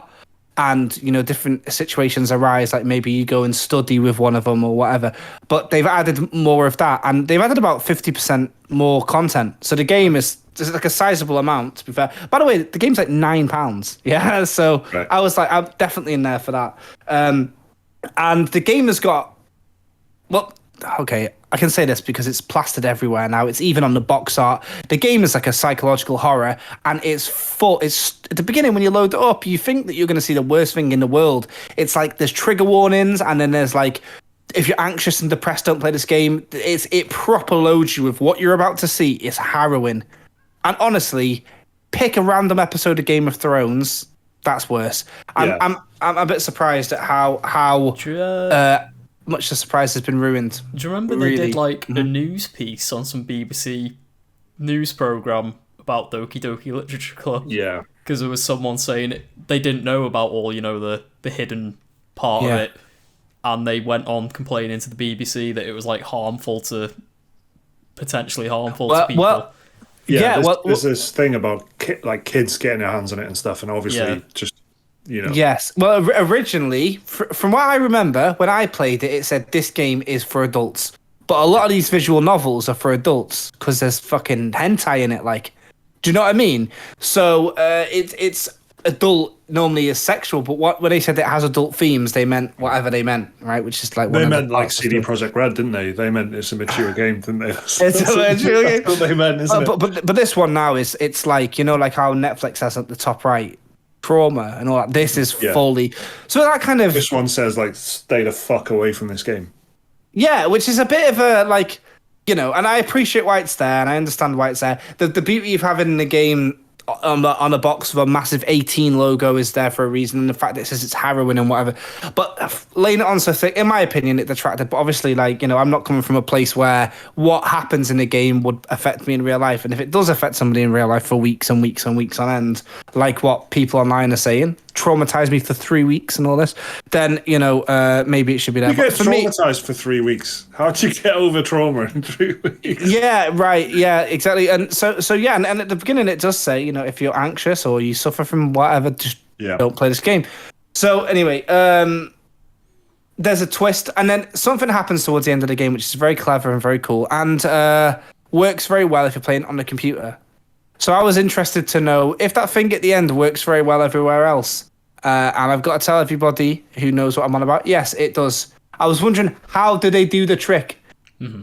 And, different situations arise, like maybe you go and study with one of them or whatever. But they've added more of that, and they've added about 50% more content. So the game is like a sizable amount, to be fair. By the way, the game's like £9. Yeah, so right. I was like, I'm definitely in there for that. And the game has got... Well, okay, I can say this because it's plastered everywhere now. It's even on the box art. The game is like a psychological horror, and it's full. It's at the beginning when you load it up, you think that you're going to see the worst thing in the world. It's like there's trigger warnings, and then there's like, if you're anxious and depressed, don't play this game. It proper loads you with what you're about to see. It's harrowing, and honestly, pick a random episode of Game of Thrones. That's worse. I'm a bit surprised at how much the surprise has been ruined. Do you remember they did like a news piece on some BBC news program about Doki Doki Literature Club? Yeah. Because there was someone saying they didn't know about all, the hidden part of it. And they went on complaining to the BBC that it was like potentially harmful to people. There's this thing about kids getting their hands on it and stuff, and obviously just... Yes. Well, originally, from what I remember, when I played it, it said this game is for adults. But a lot of these visual novels are for adults because there's fucking hentai in it. Like, do you know what I mean? So it's adult normally is sexual, but when they said it has adult themes, they meant whatever they meant, right? Which is like they meant like CD Projekt Red, didn't they? They meant it's a mature game, didn't they? It's a mature game. That's what they meant, isn't it? But this one now it's like like how Netflix has at the top right. Trauma and all that. This is fully so that kind of. This one says like, stay the fuck away from this game. Yeah, which is a bit of a like, and I appreciate why it's there, and I understand why it's there. The beauty of having the game on the box with a massive 18 logo is there for a reason, and the fact that it says it's harrowing and whatever. But laying it on so thick, in my opinion, it detracted. But obviously, like, I'm not coming from a place where what happens in a game would affect me in real life. And if it does affect somebody in real life for weeks and weeks and weeks on end, like what people online are saying, traumatize me for 3 weeks and all this, then maybe it should be there. You get traumatized for 3 weeks. How'd you get over trauma in 3 weeks? Yeah, right. Yeah, exactly. And so yeah, and at the beginning it does say, if you're anxious or you suffer from whatever, just don't play this game. So anyway, there's a twist, and then something happens towards the end of the game, which is very clever and very cool, and works very well if you're playing on the computer. So I was interested to know if that thing at the end works very well everywhere else. And I've got to tell everybody who knows what I'm on about, yes, it does. I was wondering, how do they do the trick?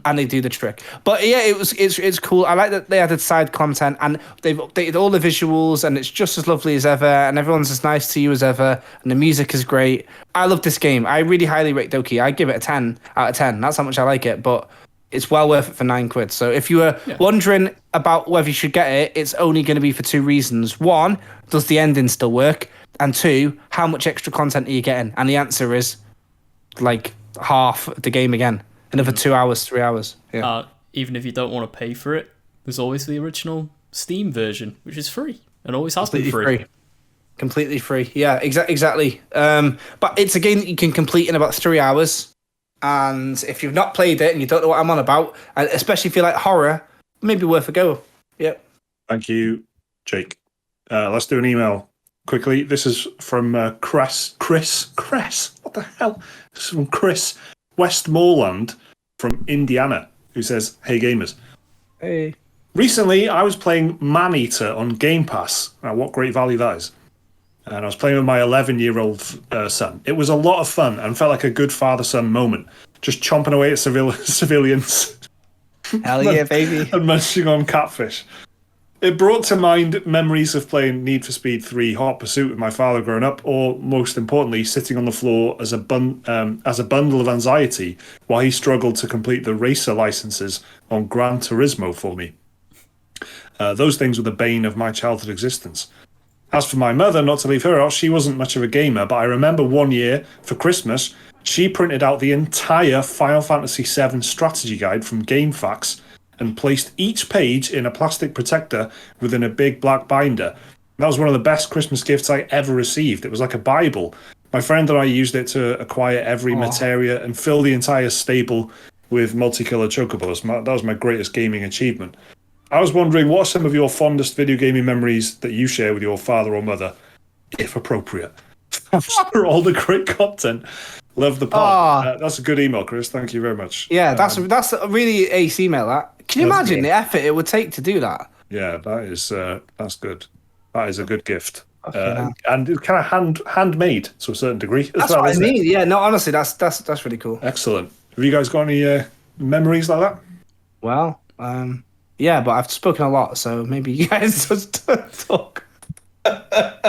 and they do the trick. But yeah, it's cool. I like that they added side content, and they've updated all the visuals, and it's just as lovely as ever, and everyone's as nice to you as ever, and the music is great. I love this game. I really highly rate Doki. I give it a 10 out of 10. That's how much I like it, but it's well worth it for £9. So if you were wondering about whether you should get it, it's only going to be for 2 reasons. 1, does the ending still work? And 2, how much extra content are you getting? And the answer is like half the game again. Another 2 hours, 3 hours. Yeah. Even if you don't want to pay for it, there's always the original Steam version, which is free and always has been free. Completely free. Yeah, exactly. But it's a game that you can complete in about 3 hours. And if you've not played it and you don't know what I'm on about, and especially if you like horror, maybe worth a go. Yep. Thank you, Jake. Let's do an email quickly. This is from Chris. What the hell? This is from Chris Westmoreland from Indiana, who says, "Hey gamers. Hey. Recently, I was playing Man-Eater on Game Pass. Now, what great value that is. And I was playing with my 11-year-old son. It was a lot of fun and felt like a good father-son moment. Just chomping away at civilians. Hell yeah, baby. And munching on catfish. It brought to mind memories of playing Need for Speed 3 Hot Pursuit with my father growing up, or most importantly, sitting on the floor as a bundle of anxiety while he struggled to complete the racer licenses on Gran Turismo for me. Those things were the bane of my childhood existence. As for my mother, not to leave her out, she wasn't much of a gamer, but I remember one year, for Christmas, she printed out the entire Final Fantasy VII strategy guide from GameFAQs and placed each page in a plastic protector within a big black binder. That was one of the best Christmas gifts I ever received. It was like a Bible. My friend and I used it to acquire every materia and fill the entire stable with multicolored chocobos. That was my greatest gaming achievement. I was wondering, what are some of your fondest video gaming memories that you share with your father or mother, if appropriate? Thanks for all the great content. Love the pod. That's a good email, Chris. Thank you very much. Yeah, that's a really ace email. That can you imagine the effort it would take to do that? Yeah, that's good. That is a good gift, and it's kind of handmade to a certain degree. That's what I mean. Yeah, no, honestly, that's really cool. Excellent. Have you guys got any memories like that? Well, yeah, but I've spoken a lot, so maybe you guys just talk.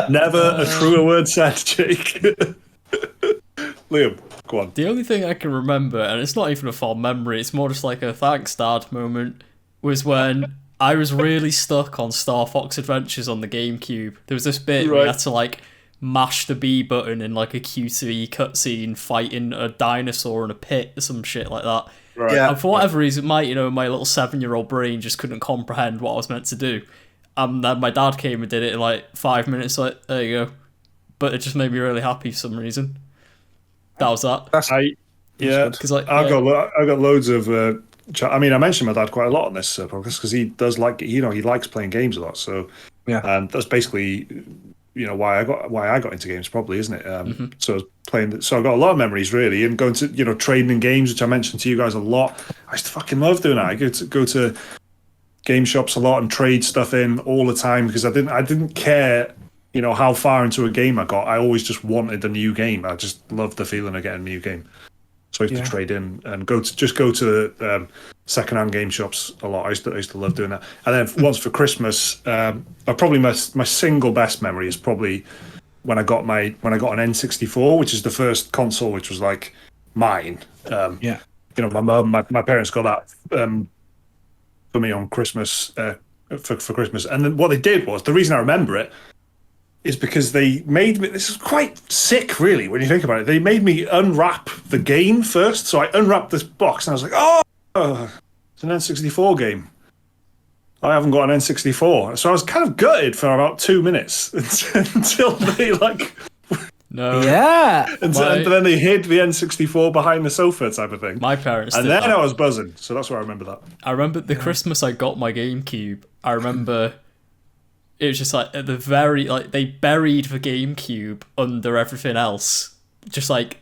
Never a truer word said, Jake. Liam, go on. The only thing I can remember, and it's not even a fond memory, it's more just like a thanks dad moment, was when I was really stuck on Star Fox Adventures on the GameCube. There was this bit where you had to like mash the B button in like a Q3 cutscene fighting a dinosaur in a pit or some shit like that. Right. Yeah. And for whatever reason, my little 7-year-old brain just couldn't comprehend what I was meant to do. And then my dad came and did it in like 5 minutes. Like, there you go. But it just made me really happy for some reason. That was that. Because I've got loads of. I mean, I mentioned my dad quite a lot on this podcast because he does like he likes playing games a lot. So and that's basically why I got into games, probably, isn't it? So I was playing. So I've got a lot of memories really, and going to trading in games, which I mentioned to you guys a lot. I used to fucking love doing that. I go to game shops a lot and trade stuff in all the time because I didn't care how far into a game I got. I always just wanted a new game. I just loved the feeling of getting a new game. So I used to trade in and go to secondhand game shops a lot. I used to love doing that. And then once for Christmas, probably my single best memory is probably when I got an N64, which is the first console which was like mine. My parents got that for me on Christmas for Christmas. And then what they did was, the reason I remember it is because they made me, this is quite sick really when you think about it, they made me unwrap the game first. So I unwrapped this box and I was like, oh, it's an N64 game. I haven't got an N64. So I was kind of gutted for about 2 minutes until they No. Yeah. And then they hid the N64 behind the sofa type of thing. My parents and did then that. I was buzzing. So that's why I remember that. I remember the Christmas I got my GameCube. I remember it was just like at the very, like, they buried the GameCube under everything else. Just like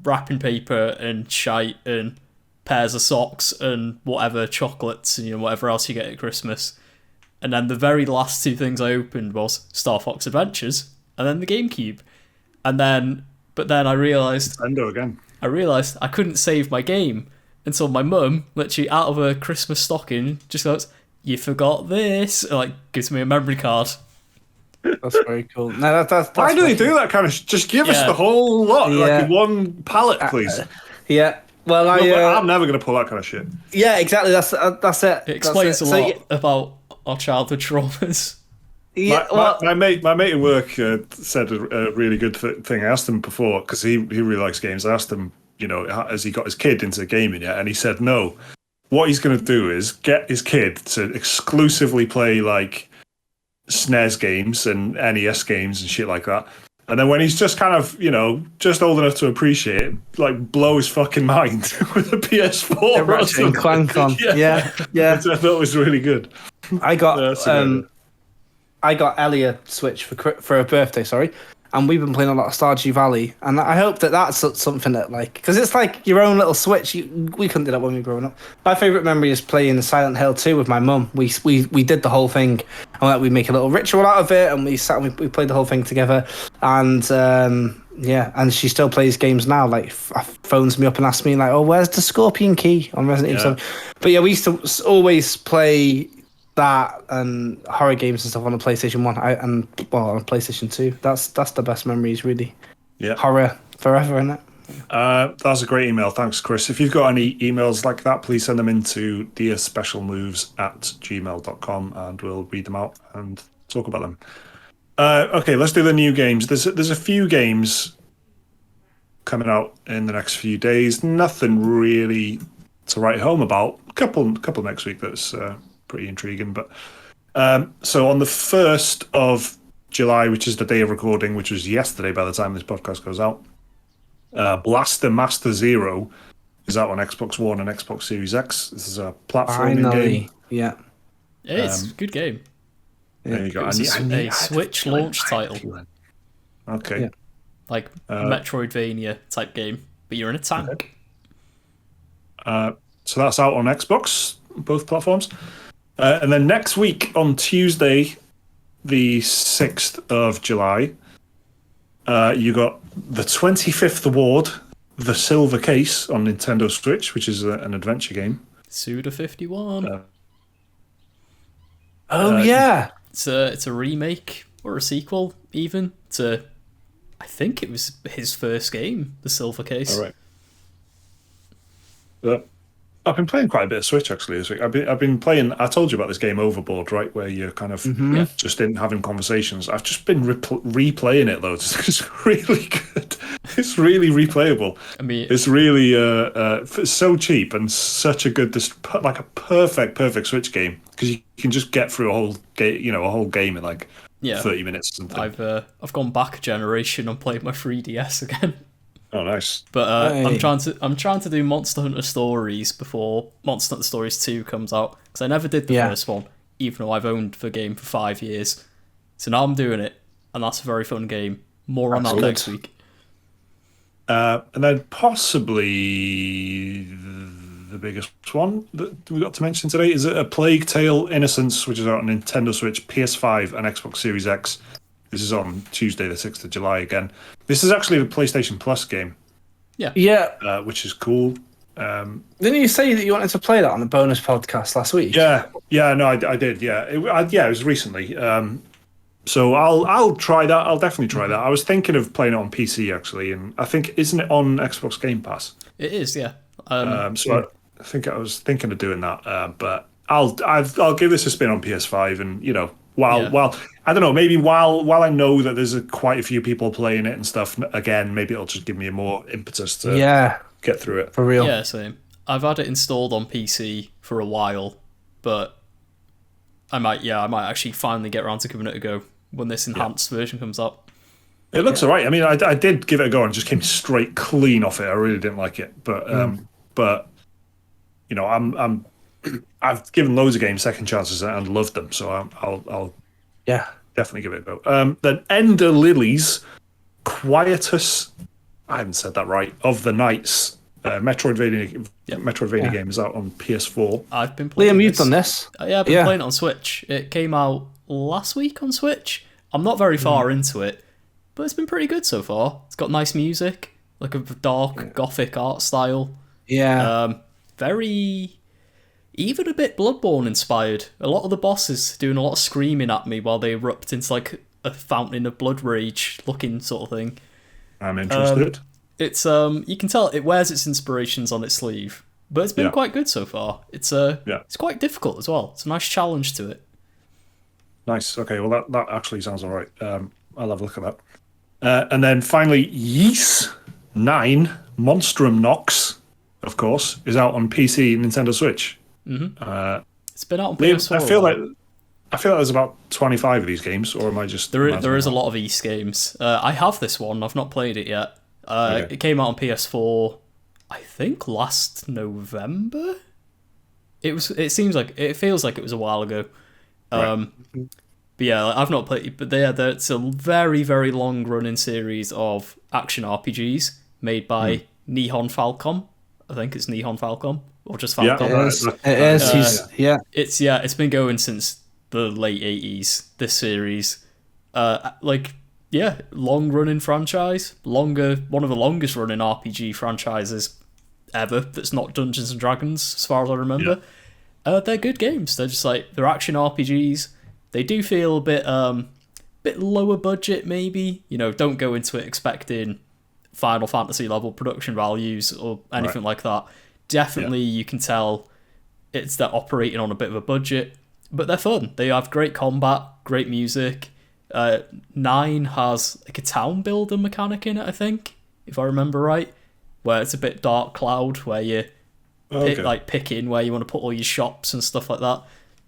wrapping paper and shite and pairs of socks and whatever, chocolates and whatever else you get at Christmas. And then the very last 2 things I opened was Star Fox Adventures and then the GameCube. But then I realized Nintendo again. I realized I couldn't save my game, until my mum, literally out of her Christmas stocking, just goes, "You forgot this," and, like, gives me a memory card. That's very cool. No, that's Why do they do that kind of? Just give us the whole lot, like in one pallet, please. Yeah. Well, I'm never going to pull that kind of shit. Yeah, exactly. That's it. It explains a lot about our childhood traumas. Yeah, my mate at work said a really good thing. I asked him before because he really likes games. I asked him, has he got his kid into gaming yet? And he said no. What he's going to do is get his kid to exclusively play like SNES games and NES games and shit like that. And then when he's just kind of, just old enough to appreciate it, like blow his fucking mind with a PS4. Ratchet and Clank on. Yeah. Which I thought was really good. I got Ellie a Switch for her birthday, and we've been playing a lot of Stardew Valley, and I hope that's something that, like, because it's like your own little Switch. We couldn't do that when we were growing up. My favourite memory is playing Silent Hill 2 with my mum. We did the whole thing, and we make a little ritual out of it, and we sat and we played the whole thing together, and and she still plays games now. Like, phones me up and asks me like, "Oh, where's the Scorpion key on Resident Evil 7?" But yeah, we used to always play that and horror games and stuff on the PlayStation 1 on PlayStation 2. That's the best memories, really. Yeah. Horror forever, isn't it? That's a great email. Thanks, Chris. If you've got any emails like that, please send them into dearspecialmoves@gmail.com and we'll read them out and talk about them. Okay, let's do the new games. There's a few games coming out in the next few days. Nothing really to write home about. A couple next week that's pretty intriguing. But so on the 1st of July, which is the day of recording, which was yesterday by the time this podcast goes out, Blaster Master Zero is out on Xbox One and Xbox Series X. This is a platforming game. Yeah. It is. Good game. There you go. It was a Switch launch title. Okay. Yeah. Like Metroidvania type game, but you're in a tank. So that's out on Xbox, both platforms. And then next week on Tuesday, the 6th of July, you got the 25th Award, The Silver Case on Nintendo Switch, which is an adventure game. Suda 51. Yeah. It's a remake or a sequel even to, I think it was his first game, The Silver Case. All right. I've been playing quite a bit of Switch actually this week. I've been playing. I told you about this game Overboard, right, where you're kind of just in having conversations. I've just been replaying it loads. It's really good. It's really replayable. I mean, it's really so cheap and such a good, like a perfect Switch game because you can just get through a whole game in like 30 minutes or something. I've gone back a generation and played my 3DS again. Oh, nice. But I'm trying to do Monster Hunter Stories before Monster Hunter Stories 2 comes out because I never did the first one, even though I've owned the game for 5 years. So now I'm doing it, and that's a very fun game. More on that next week. And then possibly the biggest one that we got to mention today is A Plague Tale: Innocence, which is out on Nintendo Switch, PS5, and Xbox Series X. This is on Tuesday, the 6th of July again. This is actually the PlayStation Plus game. Yeah. Which is cool. Didn't you say that you wanted to play that on the bonus podcast last week? Yeah. No, I did. Yeah. It was recently. So I'll try that. I'll definitely try that. I was thinking of playing it on PC actually, and I think isn't it on Xbox Game Pass? It is, yeah. So I think I was thinking of doing that, but I'll give this a spin on PS5, and while I don't know, maybe while I know that there's quite a few people playing it and stuff, again, maybe it'll just give me a more impetus to get through it. For real. Yeah, same. I've had it installed on PC for a while, but I might actually finally get around to giving it a go when this enhanced version comes up. It looks alright. I mean, I did give it a go and just came straight clean off it. I really didn't like it, but I've given loads of games second chances and loved them, so I'll definitely give it a go. Then Ender Lilies, Quietus, I haven't said that right, of the Nights, Metroidvania game is out on PS4. I've been playing Liam, you've done this. I've been playing it on Switch. It came out last week on Switch. I'm not very far into it, but it's been pretty good so far. It's got nice music, like a dark gothic art style. Yeah. very, even a bit Bloodborne inspired. A lot of the bosses doing a lot of screaming at me while they erupt into like a fountain of blood rage looking sort of thing. I'm interested. It's you can tell it wears its inspirations on its sleeve, but it's been quite good so far. It's quite difficult as well. It's a nice challenge to it. Nice. Okay, well that actually sounds all right. I'll have a look at that. And then finally, Ys 9 Monstrum Nox, of course, is out on PC and Nintendo Switch. Mm-hmm. It's been out on PS4. I feel like there's about 25 of these games, or am I just... There is a lot of Ys games. I have this one. I've not played it yet. It came out on PS4, I think, last November? It feels like it was a while ago. But yeah, I've not played it, but it's a very, very long-running series of action RPGs made by Nihon Falcom. I think it's Nihon Falcom, or just Falcom. Yeah, it is. It's been going since the late 80s, this series. Long-running franchise. One of the longest-running RPG franchises ever that's not Dungeons & Dragons, as far as I remember. Yeah. They're good games. They're just they're action RPGs. They do feel a bit lower budget, maybe. Don't go into it expecting Final Fantasy level production values or anything like that. Definitely, you can tell they're operating on a bit of a budget, but they're fun. They have great combat, great music. 9 has like a town builder mechanic in it, I think, if I remember right, where it's a bit Dark Cloud, where you pick in where you want to put all your shops and stuff like that.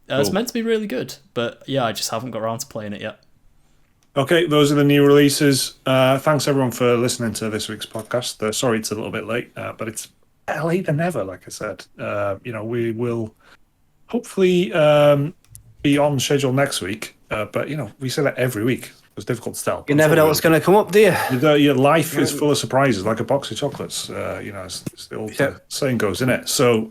It's meant to be really good, but yeah, I just haven't got around to playing it yet. Okay, those are the new releases. Thanks everyone for listening to this week's podcast. Sorry it's a little bit late, but it's better late than never, like I said. We will hopefully be on schedule next week, but we say that every week. It's difficult to tell. You never know what's going to come up, do you? Your life is full of surprises, like a box of chocolates. As the old saying goes, isn't it? So,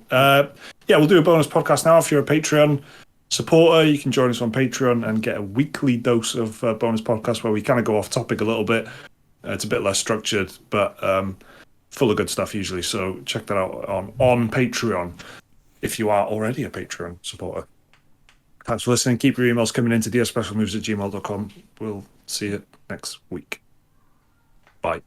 we'll do a bonus podcast now. If you're a Patreon supporter, you can join us on Patreon and get a weekly dose of bonus podcast where we kind of go off topic a little bit. It's a bit less structured, but full of good stuff usually. So check that out on Patreon if you are already a Patreon supporter. Thanks for listening. Keep your emails coming in to dearspecialmoves@gmail.com. We'll see you next week. Bye.